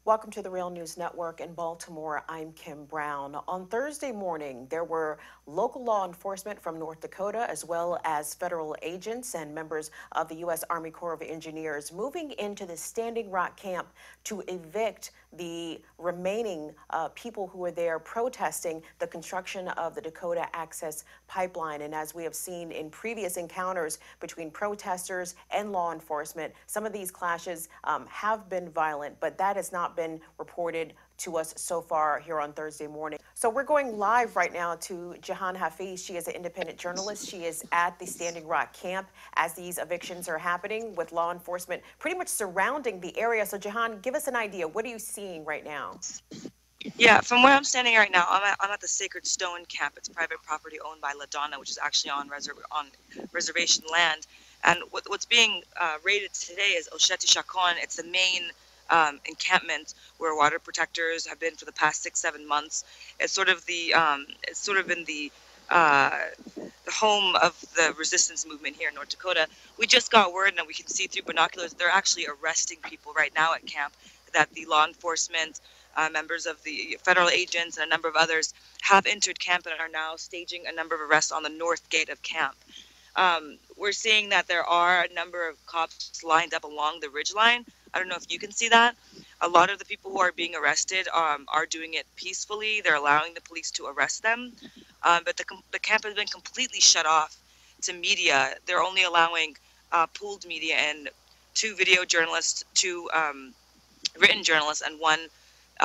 Welcome to the Real News Network in Baltimore. I'm Kim Brown. On Thursday morning, there were local law enforcement from North Dakota, as well as federal agents and members of the U.S. Army Corps of Engineers moving into the Standing Rock camp to evict the remaining people who were there protesting the construction of the Dakota Access Pipeline. And as we have seen in previous encounters between protesters and law enforcement, some of these clashes have been violent, but that has not been reported to us so far here on Thursday morning. So we're going live right now to Jihan Hafiz. She is an independent journalist. She is at the Standing Rock camp as these evictions are happening, with law enforcement pretty much surrounding the area. So Jihan, give us an idea. What are you seeing right now? Yeah, from where I'm standing right now, I'm at the Sacred Stone camp. It's private property owned by LaDonna, which is actually on reservation land. And what's being raided today is Osheti Shakon. It's the main encampment where water protectors have been for the past 6-7 months. It's sort of been the home of the resistance movement here in North Dakota. We just got word, and we can see through binoculars, they're actually arresting people right now at camp. That the law enforcement, members of the federal agents, and a number of others have entered camp and are now staging a number of arrests on the north gate of camp. We're seeing that there are a number of cops lined up along the ridgeline. I don't know if you can see that. A lot of the people who are being arrested are doing it peacefully. They're allowing the police to arrest them. But the camp has been completely shut off to media. They're only allowing pooled media and 2 video journalists, 2 written journalists, and 1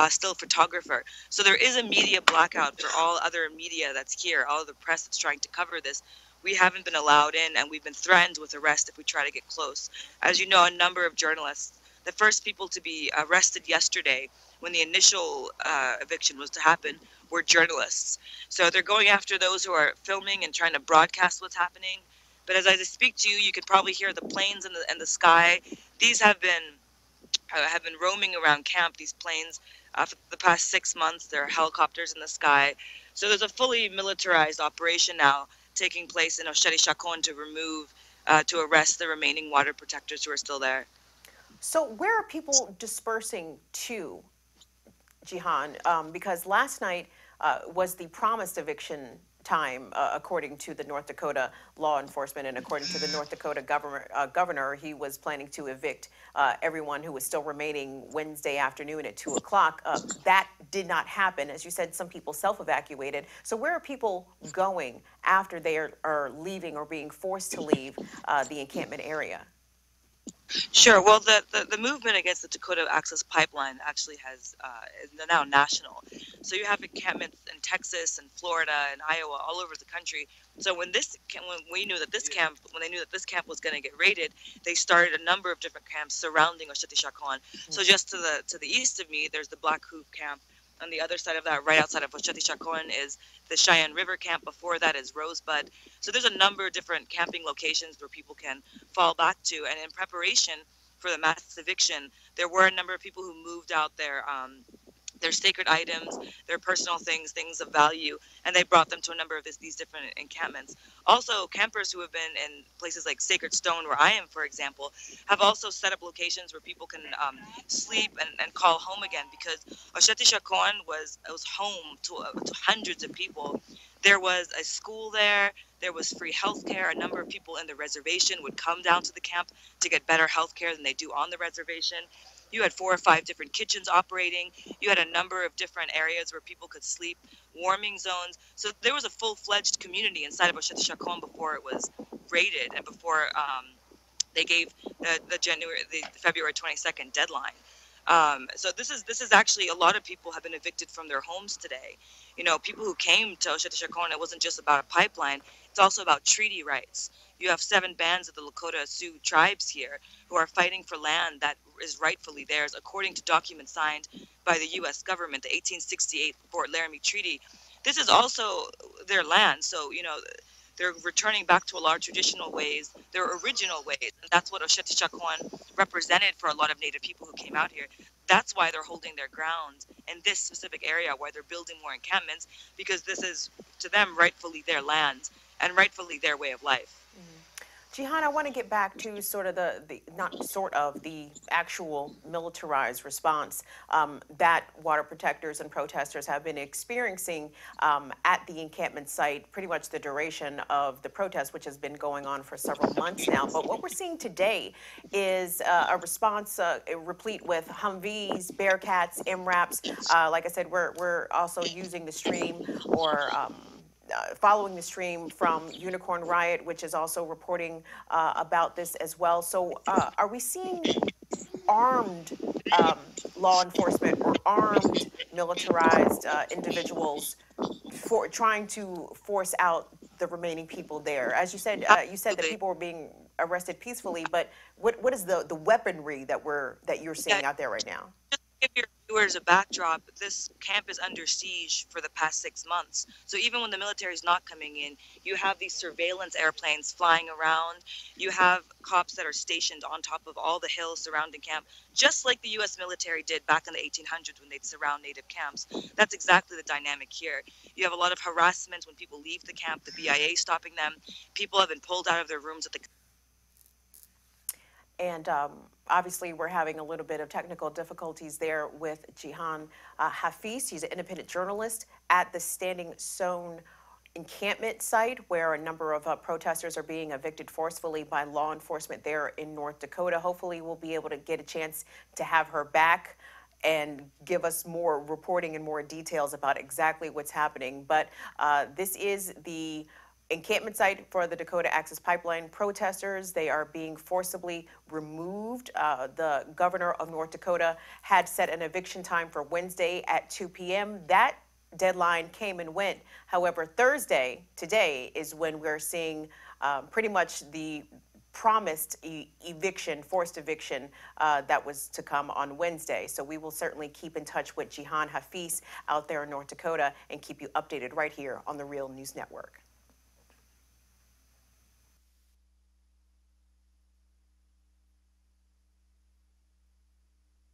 still photographer. So there is a media blackout for all other media that's here, all of the press that's trying to cover this. We haven't been allowed in, and we've been threatened with arrest if we try to get close. As you know, a number of journalists, the first people to be arrested yesterday when the initial eviction was to happen, were journalists. So they're going after those who are filming and trying to broadcast what's happening. But as I speak to you, you can probably hear the planes in the sky. These have been roaming around camp, these planes, for the past 6 months. There are helicopters in the sky. So there's a fully militarized operation now taking place in Osheti Shakon to arrest the remaining water protectors who are still there. So where are people dispersing to, Jihan? Because last night was the promised eviction time, according to the North Dakota law enforcement and according to the North Dakota governor. He was planning to evict everyone who was still remaining Wednesday afternoon at 2 o'clock. That did not happen. As you said, some people self-evacuated. So where are people going after they are leaving or being forced to leave the encampment area? Sure. Well, the movement against the Dakota Access Pipeline actually is now national. So you have encampments in Texas and Florida and Iowa, all over the country. So when they knew that this camp was going to get raided, they started a number of different camps surrounding Osheti Shakon. So just to the east of me, there's the Black Hoop camp. On the other side of that, right outside of Osheti Shakon, is the Cheyenne River camp. Before that is Rosebud. So there's a number of different camping locations where people can fall back to. And in preparation for the mass eviction, there were a number of people who moved out their sacred items, their personal things of value, and they brought them to a number of these different encampments. Also, campers who have been in places like Sacred Stone, where I am, for example, have also set up locations where people can sleep and call home again, because Osheti Shakon was home to hundreds of people. There was a school there. There was free health care. A number of people in the reservation would come down to the camp to get better health care than they do on the reservation. You had 4 or 5 different kitchens operating. You had a number of different areas where people could sleep, warming zones. So there was a full-fledged community inside of Osheti Shakon before it was raided and before they gave the February 22nd deadline. So this is actually, a lot of people have been evicted from their homes today. You know, people who came to Osheti Shakon, it wasn't just about a pipeline. It's also about treaty rights. You have 7 bands of the Lakota Sioux tribes here who are fighting for land that is rightfully theirs, according to documents signed by the U.S. government, the 1868 Fort Laramie Treaty. This is also their land, so, you know, they're returning back to a lot of traditional ways, their original ways, and that's what Osheti Shakon represented for a lot of Native people who came out here. That's why they're holding their ground in this specific area, why they're building more encampments, because this is, to them, rightfully their land and rightfully their way of life. Jihan, I want to get back to sort of the actual militarized response that water protectors and protesters have been experiencing at the encampment site pretty much the duration of the protest, which has been going on for several months now. But what we're seeing today is a response replete with Humvees, Bearcats, MRAPs. Like I said, we're also using the stream or following the stream from Unicorn Riot, which is also reporting about this as well. So, are we seeing armed law enforcement or armed militarized individuals for trying to force out the remaining people there? As you said that Absolutely. people were being arrested peacefully, but what is the weaponry that you're Yeah, seeing out there right now? just to give your viewers a backdrop, this camp is under siege for the past 6 months. So even when the military is not coming in, you have these surveillance airplanes flying around. You have cops that are stationed on top of all the hills surrounding camp, just like the U.S. military did back in the 1800s when they'd surround native camps. That's exactly the dynamic here. You have a lot of harassment when people leave the camp, the BIA stopping them. People have been pulled out of their rooms at the And obviously, we're having a little bit of technical difficulties there with Jihan Hafiz. He's an independent journalist at the Standing Stone encampment site where a number of protesters are being evicted forcefully by law enforcement there in North Dakota. Hopefully, we'll be able to get a chance to have her back and give us more reporting and more details about exactly what's happening. But this is the encampment site for the Dakota Access Pipeline protesters. They are being forcibly removed. The governor of North Dakota had set an eviction time for Wednesday at 2 p.m. That deadline came and went. However, Thursday, today, is when we're seeing pretty much the promised eviction, forced eviction that was to come on Wednesday. So we will certainly keep in touch with Jihan Hafiz out there in North Dakota and keep you updated right here on the Real News Network.